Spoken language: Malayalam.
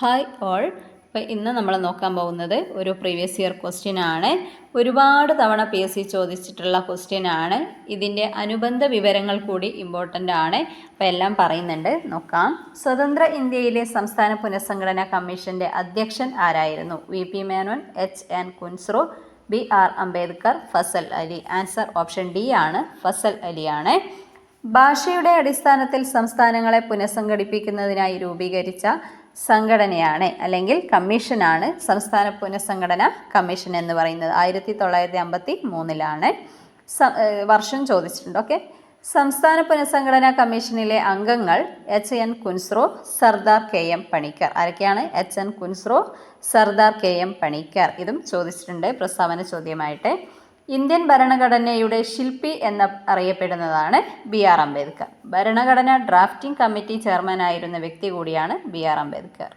Hi all. അപ്പോൾ ഇന്ന് നമ്മൾ നോക്കാൻ പോകുന്നത് ഒരു പ്രീവിയസ് ഇയർ ക്വസ്റ്റ്യൻ ആണ്. ഒരുപാട് തവണ PSC ചോദിച്ചിട്ടുള്ള ക്വസ്റ്റ്യൻ ആണ്. ഇതിൻ്റെ അനുബന്ധ വിവരങ്ങൾ കൂടി ഇമ്പോർട്ടൻ്റ് ആണ്. അപ്പോൾ എല്ലാം പറയുന്നുണ്ട്, നോക്കാം. സ്വതന്ത്ര ഇന്ത്യയിലെ സംസ്ഥാന പുനഃസംഘടനാ കമ്മീഷൻ്റെ അധ്യക്ഷൻ ആരായിരുന്നു? VP Menon, HN Kunzru, BR Ambedkar, Fazal Ali. Answer option D ആണ്, ഫസൽ അലിയാണ്. ഭാഷയുടെ അടിസ്ഥാനത്തിൽ സംസ്ഥാനങ്ങളെ പുനഃസംഘടിപ്പിക്കുന്നതിനായി രൂപീകരിച്ച സംഘടനയാണ് അല്ലെങ്കിൽ കമ്മീഷനാണ് സംസ്ഥാന പുനഃസംഘടന കമ്മീഷൻ എന്ന് പറയുന്നത്. 1953 വർഷം ചോദിച്ചിട്ടുണ്ട്. ഓക്കെ, സംസ്ഥാന പുനഃസംഘടനാ കമ്മീഷനിലെ അംഗങ്ങൾ HN കുൻസ്രു, സർദാർ KM പണിക്കർ. ആരൊക്കെയാണ്? HN Kunzru, Sardar KM Panicker. ഇതും ചോദിച്ചിട്ടുണ്ട് പ്രസ്താവന ചോദ്യമായിട്ട്. ഇന്ത്യൻ ഭരണഘടനയുടെ ശില്പി എന്ന് അറിയപ്പെടുന്നതാണ് BR അംബേദ്കർ. ഭരണഘടനാ ഡ്രാഫ്റ്റിംഗ് കമ്മിറ്റി ചെയർമാനായിരുന്ന വ്യക്തി കൂടിയാണ് BR അംബേദ്കർ.